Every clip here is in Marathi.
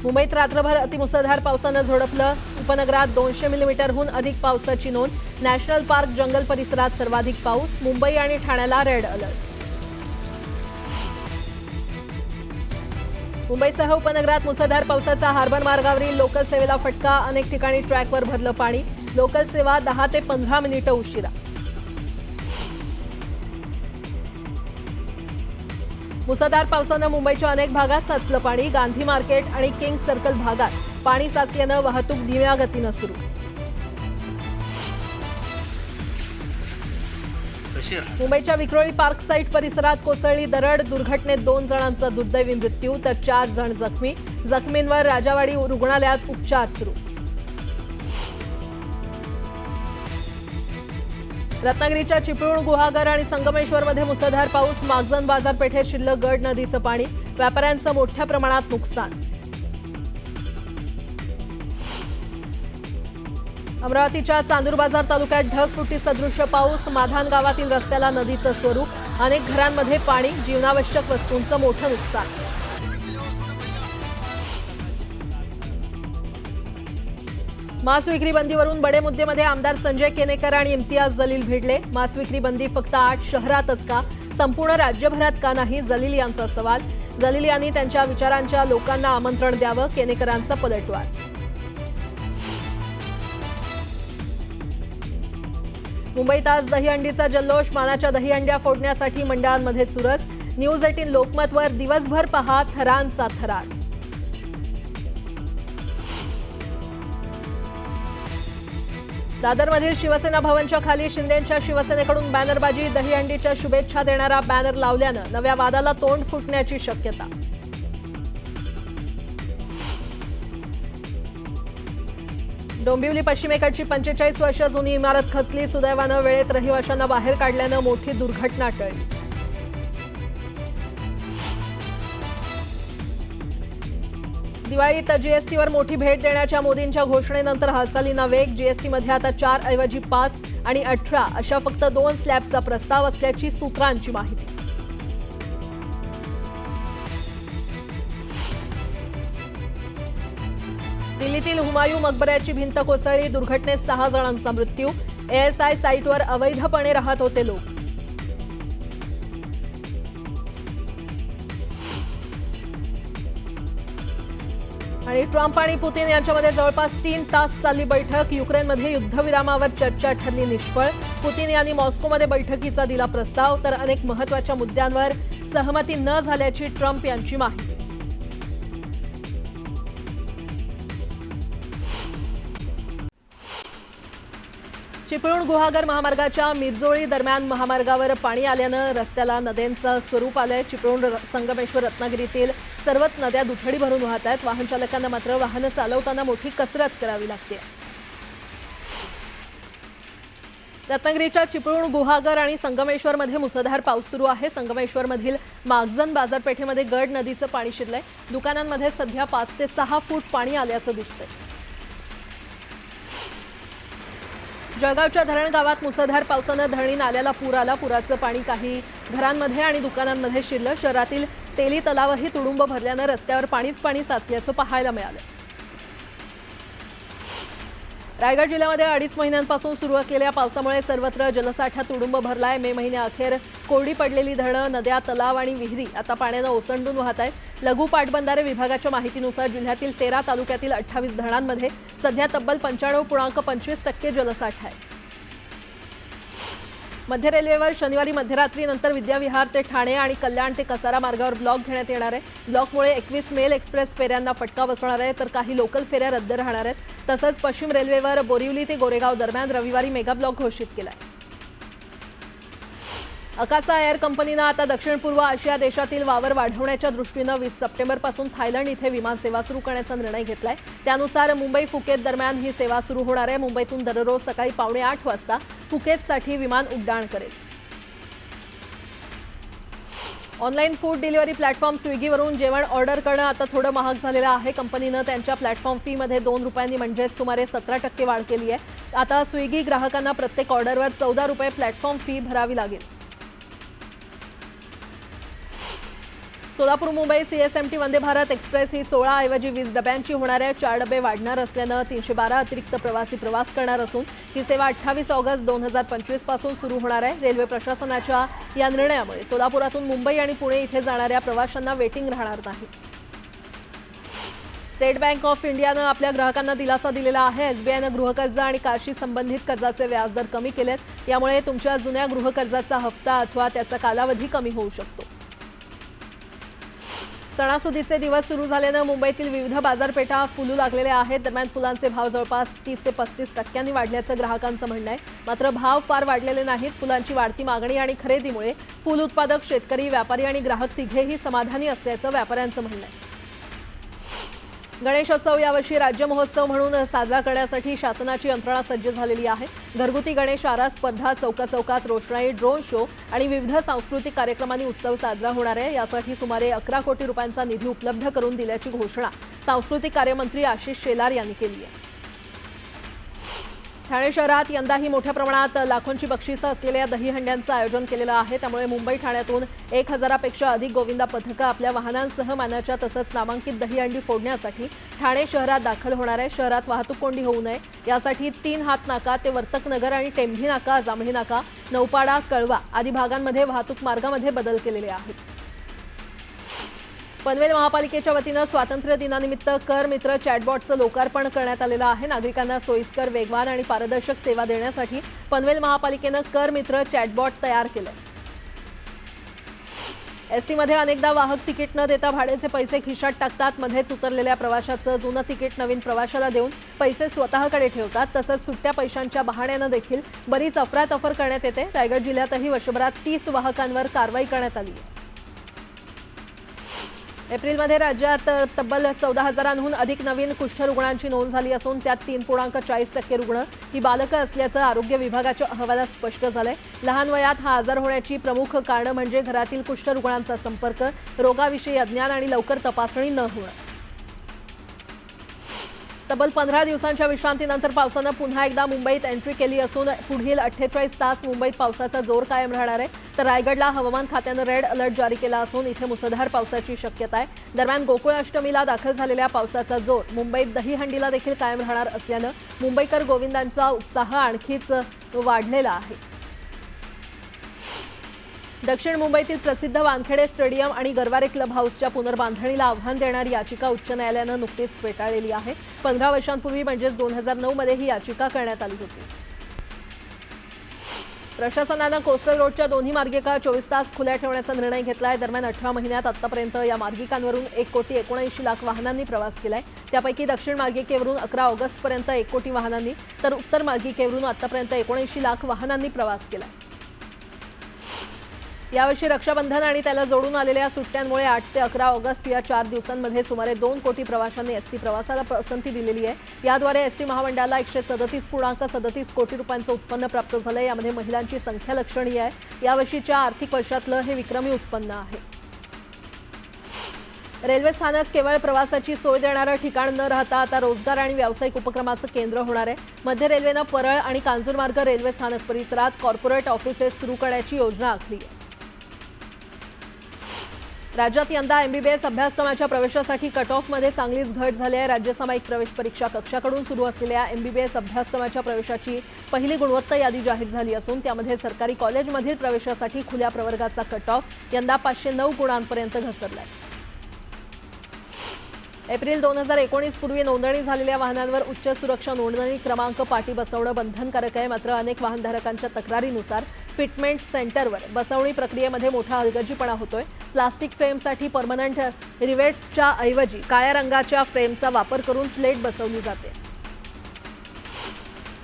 मुंबईत रात्रभर अतिमुसळधार पावसानं झोडपलं. उपनगरात 200 मिलीमीटरहून अधिक पावसाची नोंद. नॅशनल पार्क जंगल परिसरात सर्वाधिक पाऊस. मुंबई आणि ठाण्याला रेड अलर्ट. मुंबईसह उपनगरात मुसळधार पावसाचा हार्बर मार्गावरील लोकल सेवेला फटका. अनेक ठिकाणी ट्रॅकवर भरलं पाणी. लोकल सेवा 10 ते 15 मिनिटं उशिरा. मुसळधार पावसानं मुंबईच्या अनेक भागात साचलं पाणी. गांधी मार्केट आणि किंग सर्कल भागात पाणी साचल्यानं वाहतूक धीम्या गतीनं सुरू. मुंबईच्या विक्रोळी पार्क साईट परिसरात कोसळली दरड. दुर्घटनेत 2 जणांचा दुर्दैवी मृत्यू तर 4 जण जखमी. जखमींवर राजावाडी रुग्णालयात उपचार सुरू. रत्नागिरीच्या चिपळूण, गुहागर आणि संगमेश्वरमध्ये मुसळधार पाऊस. मागजन बाजारपेठेत शिरलं गड नदीचं पाणी. व्यापाऱ्यांचं मोठ्या प्रमाणात नुकसान. अमरावतीच्या चांदूर बाजार तालुक्यात ढगफुटी सदृश्य पाऊस. माधान गावातील रस्त्याला नदीचं स्वरूप. अनेक घरांमध्ये पाणी. जीवनावश्यक वस्तूंचं मोठं नुकसान. मांस विक्री बंदीवरून बडे मुद्देमध्ये आमदार संजय केनेकर आणि इम्तियाज जलील भिडले. मांस विक्री बंदी फक्त 8 शहरातच का, संपूर्ण राज्यभरात का नाही, जलील यांचा सवाल. जलील यांनी त्यांच्या विचारांच्या लोकांना आमंत्रण द्यावं, केनेकरांचा पलटवार. मुंबईत आज दहीहंडीचा जल्लोष. मानाच्या दहीहंड्या फोडण्यासाठी मंडळांमध्ये चुरस. न्यूज 18 लोकमतवर दिवसभर पहा थरांचा थरार. दादरमधील शिवसेना भवनच्या खाली शिंदेंच्या शिवसेनेकडून बॅनरबाजी. दहीहंडीच्या शुभेच्छा देणारा बॅनर लावल्यानं नव्या वादाला तोंड फुटण्याची शक्यता. डोंबिवली पश्चिमेकडची 45 वर्ष जुनी इमारत खचली. सुदैवानं वेळेत रहिवाशांना बाहेर काढल्यानं मोठी दुर्घटना टळली. दिवाळीत जीएसटीवर मोठी भेट देण्याच्या मोदींच्या घोषणेनंतर हालचालींना वेग. जीएसटीमध्ये आता 4 ऐवजी 5 आणि 18 अशा फक्त 2 स्लॅबचा प्रस्ताव असल्याची सूत्रांची माहिती. दिल्लीतील हुमायूं मकबऱ्याची भिंत कोसळली. दुर्घटनेत 6 जणांचा मृत्यू. एएसआय साईटवर अवैधपणे राहत होते लोक. आणि ट्रम्प आणि पुतीन यांच्यामध्ये जवळपास 3 तास चालली बैठक. युक्रेनमध्ये युद्धविरामावर चर्चा ठरली निष्फळ. पुतीन यांनी मॉस्कोमध्ये बैठकीचा दिला प्रस्ताव, तर अनेक महत्त्वाच्या मुद्द्यांवर सहमती न झाल्याची ट्रम्प यांची माहिती. चिपळूण गुहागर महामार्गाच्या मिरजोळी दरम्यान महामार्गावर पाणी आल्यानं रस्त्याला नद्यांचं स्वरूप आलंय. चिपळूण, संगमेश्वर, रत्नागिरीतील सर्वच नद्या दुथडी भरून वाहत आहेत. वाहन चालकांना मात्र वाहनं चालवताना मोठी कसरत करावी लागते. रत्नागिरीच्या चिपळूण, गुहागर आणि संगमेश्वरमध्ये मुसळधार पाऊस सुरू आहे. संगमेश्वरमधील मागजन बाजारपेठेमध्ये गड नदीचं पाणी शिरलंय. दुकानांमध्ये सध्या 5 ते 6 फूट पाणी आल्याचं दिसतंय. जळगावच्या धरण गावात मुसळधार पावसानं धरणी नाल्याला पूर आला. पुराचं पाणी काही घरांमध्ये आणि दुकानांमध्ये शिरलं. शहरातील तेली तलावही तुडुंब भरल्यानं रस्त्यावर पाणीच पाणी साचल्याचं पाहायला मिळालं. रायगड जिल्ह्यामध्ये 2.5 महिन्यांपासून सुरू असलेल्या पावसामुळे सर्वत्र जलसाठा तुडुंब भरलाय. मे महिन्याअखेर कोरडी पडलेली धरणं, नद्या, तलाव आणि विहिरी आता पाण्यानं ओसंडून वाहत आहेत. लघु पाटबंधारे विभागाच्या माहितीनुसार जिल्ह्यातील 13 तालुक्यातील 28 धरणांमध्ये सध्या तब्बल 95.25% जलसाठा आहे. मध्य रेल्वेवर शनिवारी मध्यरात्रीनंतर विद्याविहार ते ठाणे आणि कल्याण ते कसारा मार्गावर ब्लॉक घेण्यात येणार आहे. ब्लॉकमुळे 21 मेल एक्सप्रेस फेऱ्यांना फटका बसणार आहे, तर काही लोकल फेऱ्या रद्द राहणार आहेत. तसंच पश्चिम रेल्वेवर बोरिवली ते गोरेगाव दरम्यान रविवारी मेगा ब्लॉक घोषित केला आहे. अकासा एअर कंपनीनं आता दक्षिण पूर्व आशिया देशातील वावर वाढवण्याच्या दृष्टीनं 20 सप्टेंबरपासून थायलंड इथे विमान सेवा सुरू करण्याचा निर्णय घेतलाय. त्यानुसार मुंबई फुकेत दरम्यान ही सेवा सुरू होणार आहे. मुंबईतून दररोज सकाळी 7:45 वाजता फुकेतसाठी विमान उड्डाण करेल. ऑनलाईन फूड डिलिव्हरी प्लॅटफॉर्म स्विगीवरून जेवण ऑर्डर करणं आता थोडं महाग झालेलं आहे. कंपनीनं त्यांच्या प्लॅटफॉर्म फीमध्ये 2 रुपयांनी म्हणजेच सुमारे 17% वाढ केली आहे. आता स्विगी ग्राहकांना प्रत्येक ऑर्डरवर 14 रुपये प्लॅटफॉर्म फी भरावी लागेल. सोलापूर मुंबई CSMT वंदे भारत एक्सप्रेस ही 16 ऐवजी 20 डब्यांची होणार आहे. 4 डबे वाढणार असल्यानं 312 अतिरिक्त प्रवासी प्रवास करणार असून ही सेवा 28 ऑगस्ट 2025 पासून सुरू होणार आहे. रेल्वे प्रशासनाच्या या निर्णयामुळे सोलापुरातून मुंबई आणि पुणे इथे जाणाऱ्या प्रवाशांना वेटिंग राहणार नाही. स्टेट बँक ऑफ इंडियानं आपल्या ग्राहकांना दिलासा दिलेला आहे. SBIनं गृहकर्ज आणि कारशी संबंधित कर्जाचे व्याजदर कमी केलेत. यामुळे तुमच्या जुन्या गृहकर्जाचा हप्ता अथवा त्याचा कालावधी कमी होऊ शकतो. सणासुदीचे दिवस सुरू झाल्यानं मुंबईतील विविध बाजारपेठा फुलू लागलेल्या आहेत. दरम्यान फुलांचे भाव जवळपास 30 ते 35% वाढल्याचं ग्राहकांचं म्हणणं आहे. मात्र भाव फार वाढलेले नाहीत. फुलांची वाढती मागणी आणि खरेदीमुळे फुल उत्पादक, शेतकरी, व्यापारी आणि ग्राहक तिघेही समाधानी असल्याचं व्यापाऱ्यांचं म्हणणं आहे. गणेशोत्सव यावर्षी राज्य महोत्सव म्हणून साजरा करण्यासाठी शासनाची यंत्रणा सज्ज झालेली आहे. घरगुती गणेश आरास स्पर्धा, चौकाचौकात रोषणाई, ड्रोन शो आणि विविध सांस्कृतिक कार्यक्रमांनी उत्सव साजरा होणार आहे. यासाठी सुमारे 11 कोटी रुपयांचा निधी उपलब्ध करून दिल्याची घोषणा सांस्कृतिक कार्यमंत्री आशिष शेलार यांनी केली आहे. ठाणे शहरात यंदाही मोठ्या प्रमाणात लाखोंची बक्षिसं असलेल्या दहीहंड्यांचं आयोजन केलेलं आहे. त्यामुळे मुंबई ठाण्यातून 1000पेक्षा अधिक गोविंदा पथकं आपल्या वाहनांसह मानाच्या तसंच नामांकित दहीहंडी फोडण्यासाठी ठाणे शहरात दाखल होणार आहे. शहरात वाहतूक कोंडी होऊ नये यासाठी 3 हात नाका ते वर्तकनगर आणि टेंभी नाका, जांभळी नाका, नौपाडा, कळवा आदी भागांमध्ये वाहतूक मार्गामध्ये बदल केलेले आहेत. पनवेल महापालिकेच्या वतीनं स्वातंत्र्य दिनानिमित्त कर मित्र चॅटबॉटचं लोकार्पण करण्यात आलेलं आहे. नागरिकांना सोयीस्कर, वेगवान आणि पारदर्शक सेवा देण्यासाठी पनवेल महापालिकेनं कर मित्र चॅटबॉट तयार केलंय. एसटीमध्ये अनेकदा वाहक तिकीट न देता भाड्याचे पैसे खिशात टाकतात. मध्येच उतरलेल्या प्रवाशाचं जुनं तिकीट नवीन प्रवाशाला देऊन पैसे स्वतःकडे ठेवतात. तसंच सुट्ट्या पैशांच्या बहाण्यानं देखील बरीच अफरातफर करण्यात येते. रायगड जिल्ह्यातही वर्षभरात 30 वाहकांवर कारवाई करण्यात आली आहे. एप्रिलमध्ये राज्यात तब्बल 14,000हून अधिक नवीन कुष्ठरुग्णांची नोंद झाली असून त्यात 3.40% रुग्ण ही बालकं असल्याचं आरोग्य विभागाच्या अहवालात स्पष्ट झालंय. लहान वयात हा आजार होण्याची प्रमुख कारणं म्हणजे घरातील कुष्ठरुग्णांचा संपर्क, रोगाविषयी अज्ञान आणि लवकर तपासणी न होणं. तब्बल 15 दिवसांच्या विश्रांतीनंतर पावसानं पुन्हा एकदा मुंबईत एंट्री केली असून पुढील 48 तास मुंबईत पावसाचा जोर कायम राहणार आहे. तर रायगडला हवामान खात्यानं रेड अलर्ट जारी केला असून इथे मुसळधार पावसाची शक्यता आहे. दरम्यान गोकुळ अष्टमीला दाखल झालेल्या पावसाचा जोर मुंबईत दहीहंडीला देखील कायम राहणार असल्यानं मुंबईकर गोविंदांचा उत्साह आणखीच वाढलेला आहे. दक्षिण मुंबईतील प्रसिद्ध वानखेडे स्टेडियम आणि गरवारे क्लब हाऊसच्या पुनर्बांधणीला आव्हान देणारी याचिका उच्च न्यायालयानं नुकतीच फेटाळलेली आहे. 15 वर्षांपूर्वी म्हणजेच 2009 मध्ये ही याचिका करण्यात आली होती. प्रशासनानं कोस्टल रोडच्या दोन्ही मार्गिका 24 तास खुल्या ठेवण्याचा निर्णय घेतलाय. दरम्यान 18 महिन्यात आतापर्यंत या मार्गिकांवरून 1,79,00,000 वाहनांनी प्रवास केलाय. त्यापैकी दक्षिण मार्गिकेवरून 11 ऑगस्टपर्यंत 1 कोटी वाहनांनी तर उत्तर मार्गिकेवरून आतापर्यंत 79,00,000 वाहनांनी प्रवास केलाय. यावर्षी रक्षाबंधन आणि त्याला जोडून आलेल्या सुट्ट्यांमुळे 8 ते 11 ऑगस्ट या 4 दिवसांमध्ये सुमारे 2 कोटी प्रवाशांनी एसटी प्रवासाला पसंती दिलेली आहे. याद्वारे एसटी महामंडळाला 137.37 कोटी रुपयांचं उत्पन्न प्राप्त झालं. यामध्ये महिलांची संख्या लक्षणीय आहे. यावर्षीच्या आर्थिक वर्षातलं हे विक्रमी उत्पन्न आहे. रेल्वे स्थानक केवळ प्रवासाची सोय देणारं ठिकाण न राहता आता रोजगार आणि व्यावसायिक उपक्रमाचं केंद्र होणार आहे. मध्य रेल्वेनं परळ आणि कांजूरमार्ग रेल्वे स्थानक परिसरात कॉर्पोरेट ऑफिसेस सुरू करण्याची योजना आखली आहे. राज्यात यंदा MBBS अभ्यासक्रमाच्या प्रवेशासाठी कट ऑफमध्ये चांगलीच घट झाली आहे. राज्य सामायिक प्रवेश परीक्षा कक्षाकडून सुरू असलेल्या MBBS अभ्यासक्रमाच्या प्रवेशाची पहिली गुणवत्ता यादी जाहीर झाली असून त्यामध्ये सरकारी कॉलेजमधील प्रवेशासाठी खुल्या प्रवर्गाचा कट ऑफ यंदा 509 गुणांपर्यंत घसरलाय. एप्रिल 2019 पूर्वी नोंदणी झालेल्या वाहनांवर उच्च सुरक्षा नोंदणी क्रमांक पाटी बसवणं बंधनकारक आहे. मात्र अनेक वाहनधारकांच्या तक्रारीनुसार फिटमेंट सेंटरवर बसवणी प्रक्रियेमध्ये मोठा हलगर्जीपणा होतोय. प्लास्टिक फ्रेमसाठी परमनंट रिवेट्सच्या ऐवजी काळ्या रंगाच्या फ्रेमचा वापर करून प्लेट बसवली जाते.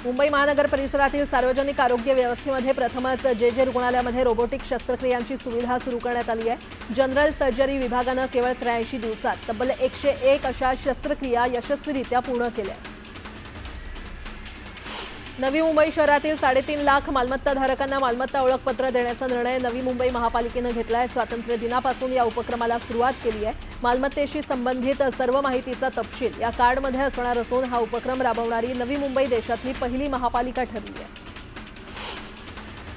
मुंबई महानगर परिसरातील सार्वजनिक आरोग्य व्यवस्थेमध्ये प्रथमच जे रुग्णालयामध्ये रोबोटिक शस्त्रक्रियांची सुविधा सुरू करण्यात आली आहे. जनरल सर्जरी विभागानं केवळ 83 दिवसात तब्बल 101 अशा शस्त्रक्रिया यशस्वीरित्या पूर्ण केल्या. नवी मुंबई शहरातील 3.5 लाख मालमत्ताधारकांना मालमत्ता ओळखपत्र देण्याचा निर्णय नवी मुंबई महापालिकेनं घेतला आहे. स्वातंत्र्य दिनापासून या उपक्रमाला सुरुवात केली आहे. मालमत्तेशी संबंधित सर्व माहितीचा तपशील या कार्डमध्ये असणार असून हा उपक्रम राबवणारी नवी मुंबई देशातली पहिली महापालिका ठरली आहे.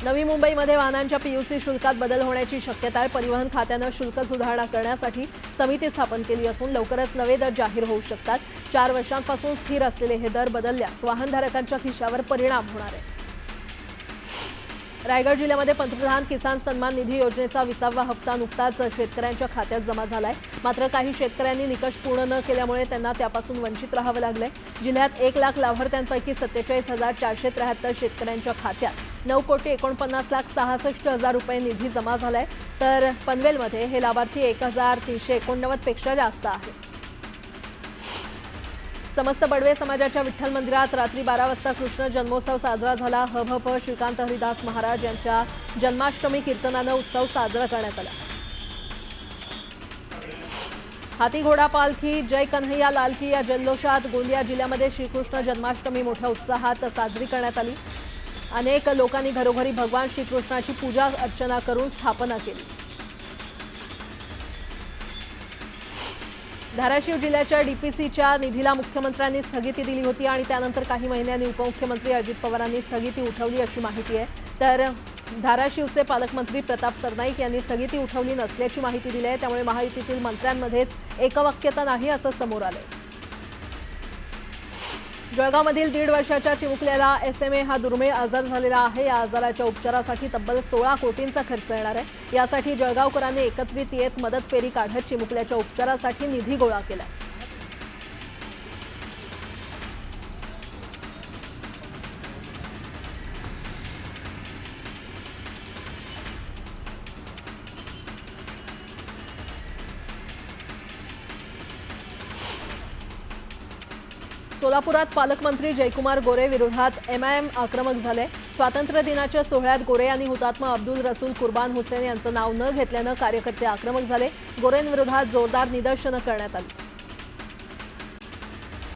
नवी मुंबईमध्ये वाहनांच्या पीयूसी शुल्कात बदल होण्याची शक्यता आहे। परिवहन खात्यानं शुल्क सुधारणा करण्यासाठी समिती स्थापन केली असून लवकरच नवे दर जाहीर होऊ शकतात। 4 वर्षांपासून स्थिर असलेले हे दर बदलल्यास वाहनधारकांच्या खिशावर परिणाम होणार आहे। रायगड जिल्ह्यामध्ये पंतप्रधान किसान सन्मान निधी योजनेचा 20वा हप्ता नुकताच शेतकऱ्यांच्या खात्यात जमा झालाय। मात्र काही शेतकऱ्यांनी निकष पूर्ण न केल्यामुळे त्यांना त्यापासून वंचित राहावं लागलंय। जिल्ह्यात 1 लाख लाभार्थ्यांपैकी 47,473 शेतकऱ्यांच्या खात्यात 9,49,66,000 रुपये निधी जमा झालाय, तर पनवेलमध्ये हे लाभार्थी 1,389 पेक्षा जास्त आहेत। समस्त बडवे समाजाच्या विठ्ठल मंदिरात रात्री 12 वाजता कृष्ण जन्मोत्सव साजरा झाला। हभप श्रीकांत हरिदास महाराज यांच्या जन्माष्टमी कीर्तनानं उत्सव साजरा करण्यात आला। हाती घोडा पालखी जय कन्हैया लाल की या जल्लोषात गोंदिया जिल्ह्यामध्ये श्रीकृष्ण जन्माष्टमी मोठ्या उत्साहात साजरी करण्यात आली। अनेक लोकांनी घरोघरी भगवान श्रीकृष्णाची पूजा अर्चना करून स्थापना केली। धाराशिव जिल्ह्याच्या डीपीसीच्या निधीला मुख्यमंत्र्यांनी स्थगिती दिली होती आणि त्यानंतर काही महिन्यांनी उपमुख्यमंत्री अजित पवारांनी स्थगिती उठवली अशी माहिती आहे। तर धाराशिवचे पालकमंत्री प्रताप सरनाईक यांनी स्थगिती उठवली नसल्याची माहिती दिली आहे। त्यामुळे महायुतीतील मंत्र्यांमध्येच एकवाक्यता नाही असं समोर आलंय। जळगावमधील 1.5 वर्षाच्या चिमुकल्याला SMA हा दुर्मिळ आजार झालेला आहे। या आजाराच्या उपचारासाठी तब्बल 16 कोटींचा खर्च येणार आहे। यासाठी जळगावकरांनी एकत्रित येत मदत फेरी काढत चिमुकल्याच्या उपचारासाठी निधी गोळा केला। सोलापुरात पालकमंत्री जयकुमार गोरे विरोधात MIM आक्रमक झाले। स्वातंत्र्य दिनाच्या सोहळ्यात गोरे यांनी हुतात्मा अब्दुल रसूल कुर्बान हुसेन यांचं नाव न घेतल्यानं कार्यकर्ते आक्रमक झाले। गोरेंविरोधात जोरदार निदर्शनं करण्यात आली।